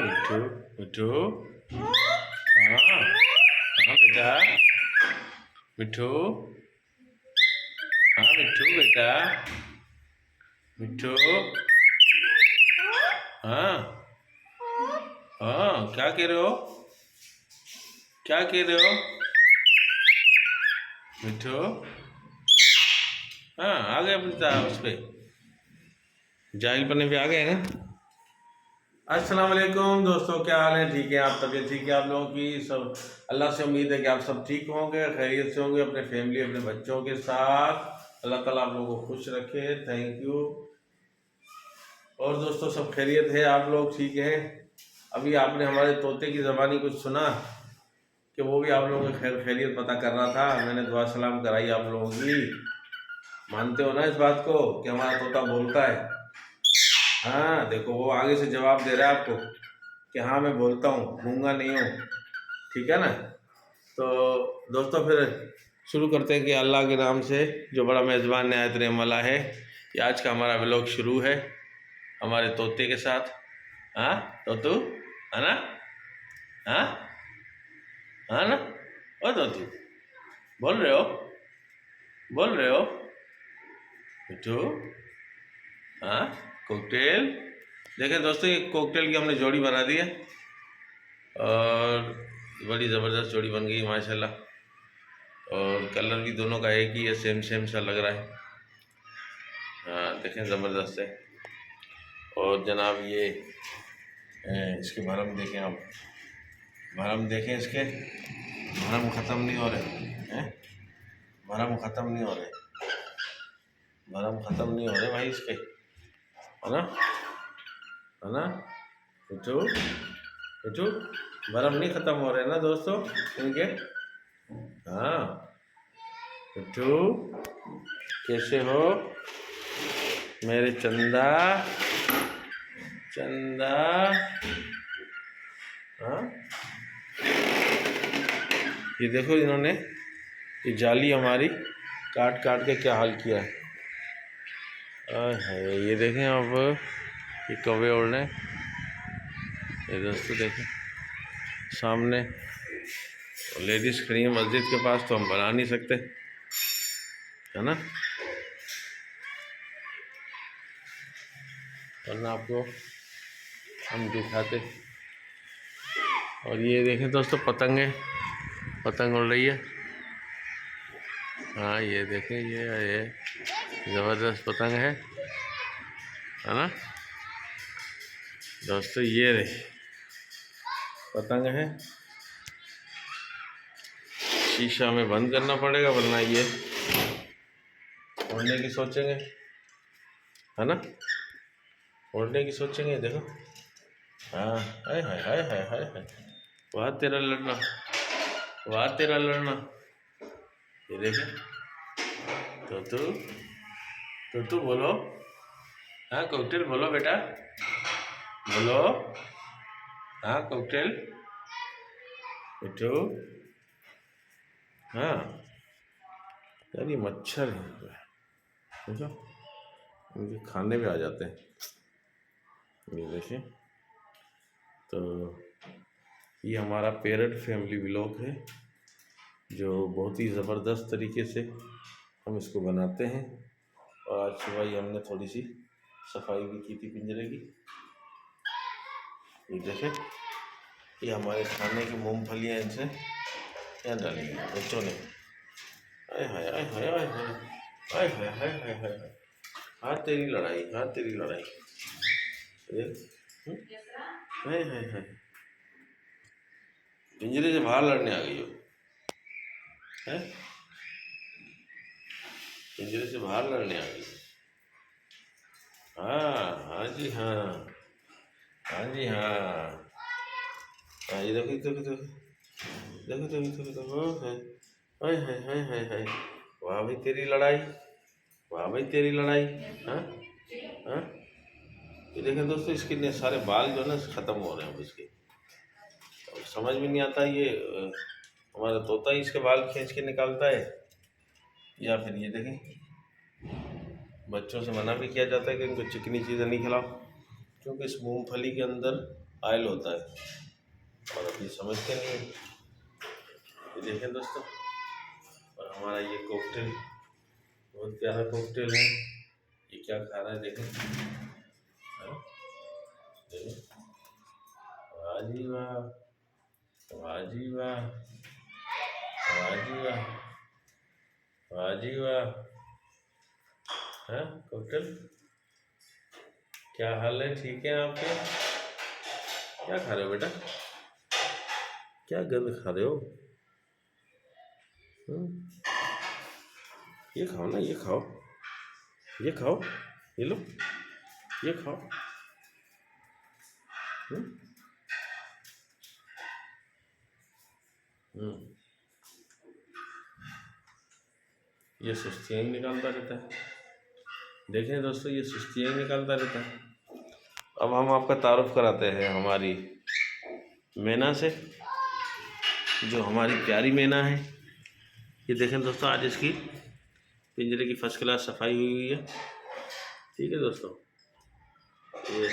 मिट्ठू मिट्ठू। हाँ हाँ बेटा मिट्ठू। हाँ मिट्ठू बेटा मिट्ठू। हाँ हाँ क्या कह रहे हो, क्या कह रहे हो मिट्ठू। हाँ आ गए अपनी उस पे जाहिल पन्ने पे आ गए ना। अस्सलाम वालेकुम दोस्तों, क्या हाल है? ठीक है आप? तबीयत ठीक है आप लोगों की? सब अल्लाह से उम्मीद है कि आप सब ठीक होंगे, खैरियत से होंगे, अपने फैमिली अपने बच्चों के साथ। अल्लाह ताला आप लोगों को खुश रखे, थैंक यू। और दोस्तों सब खैरियत है, आप लोग ठीक हैं? अभी आपने हमारे तोते की ज़बानी कुछ सुना कि वो भी आप लोगों की खैर खैरियत पता कर रहा था। मैंने दुआ सलाम कराई आप लोगों की। मानते हो ना इस बात को कि हमारा तोता बोलता है? हाँ देखो वो आगे से जवाब दे रहा है आपको कि हाँ मैं बोलता हूँ, गूंगा नहीं हूँ। ठीक है ना? तो दोस्तों फिर शुरू करते हैं कि अल्लाह के नाम से जो बड़ा मेज़बान नहायत रहम वाला है। ये आज का हमारा व्लॉग शुरू है हमारे तोते के साथ। हाँ तोतू है ना? हाँ हाँ ना? ओ तोतू बोल रहे हो, बोल रहे हो मिट्ठू? हाँ कॉकटेल। देखें दोस्तों ये कॉकटेल की हमने जोड़ी बना दी है और बड़ी ज़बरदस्त जोड़ी बन गई माशाल्लाह। और कलर भी दोनों का एक ही है, सेम सेम सा लग रहा है। हाँ देखें ज़बरदस्त है। और जनाब ये इसके भरम देखें आप, भरम देखें इसके, भरम ख़त्म नहीं हो रहे हैं, भरम ख़त्म नहीं हो रहे, भरम ख़त्म नहीं हो रहे भाई इसके, है ना? है ना मिट्ठू? मिट्ठू भरम नहीं ख़त्म हो रहे ना दोस्तों इनके। हाँ मिट्ठू कैसे हो मेरे चंदा, चंदा? हाँ ये देखो इन्होंने ये जाली हमारी काट काट के क्या हाल किया है। ये देखें अब ये कौवे उड़ रहे हैं। ये दोस्तों देखें सामने लेडीज़ खड़ी है मस्जिद के पास, तो हम बना नहीं सकते, है ना? वरना आपको हम दिखाते। और ये देखें दोस्तों पतंग है, पतंग उड़ रही है। हाँ ये देखें ये ज़बरदस्त पतंग है ना दोस्तों? ये रही पतंग है, शीशा में बंद करना पड़ेगा वरना ये उड़ने की सोचेंगे, है ना? उड़ने की सोचेंगे। देखो हाँ हाय हाय हाय हाय हाय हाय, वाह तेरा लड़ना, वाह तेरा लड़ना। ये देखें तोतू, तोतू बोलो। हाँ कॉकटेल बोलो बेटा, बोलो। हाँ कॉकटेल मिट्ठू। हाँ यार ये मच्छर है देखो, इनके खाने में आ जाते हैं। ये देखिए तो ये हमारा पेरेंट फैमिली व्लॉग है जो बहुत ही ज़बरदस्त तरीके से हम इसको बनाते हैं। और आज सुबह ही हमने थोड़ी सी सफाई भी की थी पिंजरे की। ये देखें ये हमारे खाने की मूंगफलियाँ इनसे क्या डाली हैं बच्चों ने। हाय हाय हाय हाय हाय हाय हाय हाय हाय हाय हाय, हाँ तेरी लड़ाई, हाँ तेरी लड़ाई। हाय हाय हाय, पिंजरे से बाहर लड़ने आ गई हो है? पिंजरे से बाहर लड़ने आ गई। हाँ हाँ जी हाँ, हाँ जी हाँ। हाँ ये देखो देखो देखो देखो देखो देखो देखो हाय हाय हाय हाय हाय, वाह भाई तेरी लड़ाई, वाह भाई तेरी लड़ाई। हाँ हाँ ये देखें दोस्तों इसके सारे बाल जो है ना ख़त्म हो रहे हैं अब इसके। अब समझ में नहीं आता ये हमारा तोता ही इसके बाल खींच के निकालता है या फिर ये देखें बच्चों से मना भी किया जाता है कि इनको चिकनी चीज़ें नहीं खिलाओ, क्योंकि इस मूंगफली के अंदर ऑयल होता है, और अभी समझते नहीं हैं। ये देखें दोस्तों, और हमारा ये कॉकटेल बहुत प्यारा कॉकटेल है। ये क्या खा रहा है देखें, हाँ? देखें, वाह जी वाह, वाह जी वाह, वाह जी वाह, वाह जी वाह। हाँ कॉकटेल, क्या हाल है, ठीक है आपके? क्या खा रहे हो बेटा, क्या गंद खा रहे हो? हम्म? ये खाओ ना, ये खाओ, ये खाओ, ये लो, ये खाओ। हम्म? हम्म। ये सुस्तियाँ ही निकालता रहता है। देखें दोस्तों, ये सुस्तियाँ ही निकालता रहता है। अब हम आपका तारुफ कराते हैं हमारी मैना से, जो हमारी प्यारी मैना है। ये देखें दोस्तों, आज इसकी पिंजरे की फर्स्ट क्लास सफाई हुई है। ठीक है दोस्तों, ये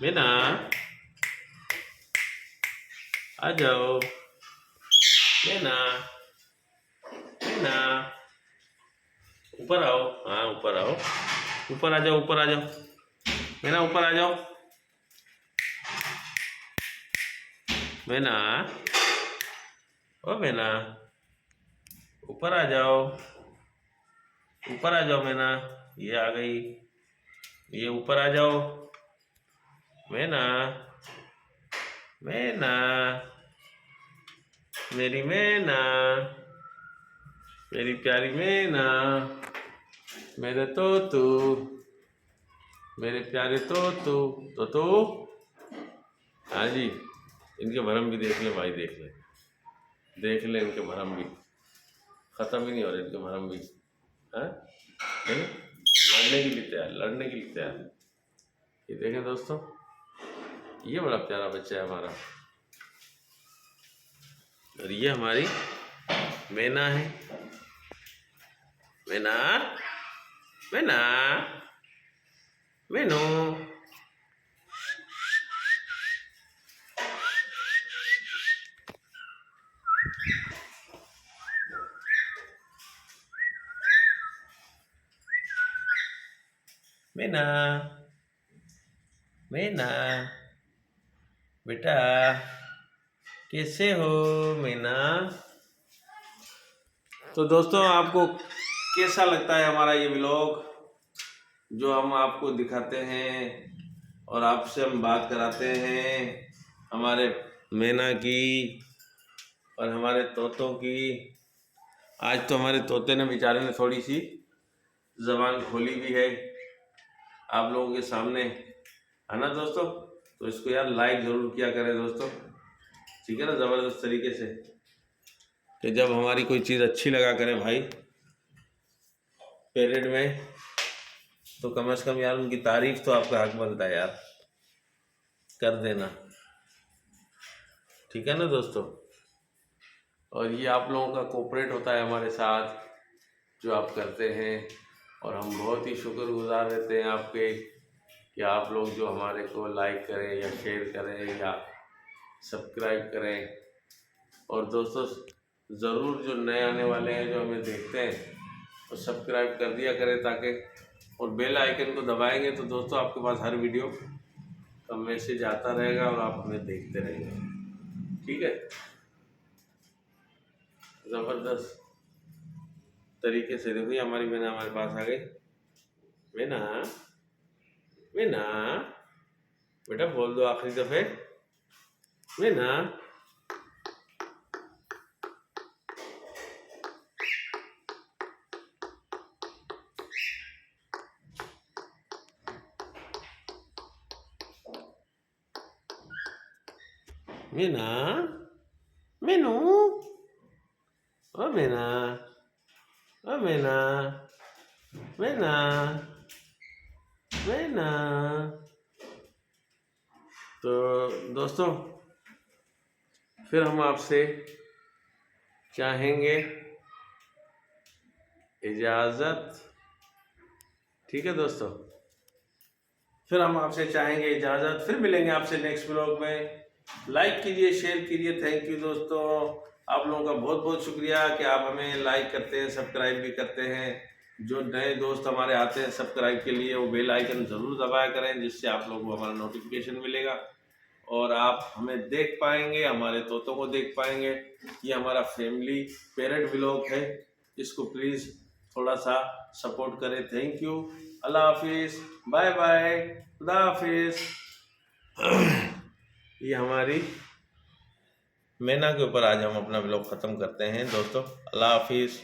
मैना आ जाओ, मैना, मैना ऊपर आओ, हाँ ऊपर आओ, ऊपर आ जाओ, ऊपर आ जाओ, मैना ऊपर आ जाओ, मैना, ओ मैना ऊपर आ जाओ, ऊपर आ जाओ मैना। ये आ गई, ये ऊपर आ जाओ, मैना, मैना, मेरी मैना, मेरी प्यारी मैना, मेरे तोतू, मेरे प्यारे तोतू, तोतू। हाँ जी, इनके भरम भी देख ले भाई, देख ले, देख ले इनके भरम भी, ख़त्म ही नहीं हो रहे इनके भरम भी। हाँ, लड़ने के लिए तैयार, लड़ने के लिए तैयार। ये देखें दोस्तों, ये बड़ा प्यारा बच्चा है हमारा, और ये हमारी मैना है। मैना, मैना, मैनू, मैना, मैना, बेटा कैसे हो मैना? तो दोस्तों, आपको कैसा लगता है हमारा ये व्लॉग, जो हम आपको दिखाते हैं और आपसे हम बात कराते हैं हमारे मैना की और हमारे तोतों की। आज तो हमारे तोते ने बेचारे ने थोड़ी सी ज़बान खोली भी है आप लोगों के सामने, है ना दोस्तों? तो इसको यार लाइक ज़रूर किया करें दोस्तों, ठीक है ना, ज़बरदस्त तरीके से, कि जब हमारी कोई चीज़ अच्छी लगा करें भाई पीरियड में, तो कम से कम यार उनकी तारीफ तो आपका हक बनता है यार, कर देना, ठीक है ना दोस्तों? और ये आप लोगों का कोऑपरेट होता है हमारे साथ, जो आप करते हैं, और हम बहुत ही शुक्रगुजार रहते हैं आपके, कि आप लोग जो हमारे को लाइक करें या शेयर करें या सब्सक्राइब करें। और दोस्तों, ज़रूर जो नए आने वाले हैं जो हमें देखते हैं, तो सब्सक्राइब कर दिया करें, ताकि और बेल आइकन को दबाएंगे तो दोस्तों आपके पास हर वीडियो का मैसेज आता रहेगा और आप हमें देखते रहेंगे, ठीक है? ज़बरदस्त तरीके से देखिए, हमारी मैना हमारे पास आ गई। मैना, मैना बेटा बोल दो आखिरी दफ़े, मैना, मैना, मैनू, ओ मैना, ओ मैना, मैना, मैना। तो दोस्तों, फिर हम आपसे चाहेंगे इजाज़त, ठीक है दोस्तों? फिर हम आपसे चाहेंगे इजाज़त, फिर मिलेंगे आपसे नेक्स्ट ब्लॉग में। लाइक कीजिए, शेयर कीजिए। थैंक यू दोस्तों, आप लोगों का बहुत बहुत शुक्रिया कि आप हमें लाइक करते हैं, सब्सक्राइब भी करते हैं। जो नए दोस्त हमारे आते हैं सब्सक्राइब के लिए, वो बेल आइकन ज़रूर दबाया करें, जिससे आप लोगों को हमारा नोटिफिकेशन मिलेगा और आप हमें देख पाएंगे, हमारे तोतों को देख पाएंगे। ये हमारा फैमिली पैरट व्लॉग है, इसको प्लीज़ थोड़ा सा सपोर्ट करें। थैंक यू, अल्लाह हाफिज़, बाय बाय, खुदा हाफिज़। ये हमारी मैना के ऊपर आज हम अपना व्लॉग ख़त्म करते हैं दोस्तों। अल्लाह हाफिज़।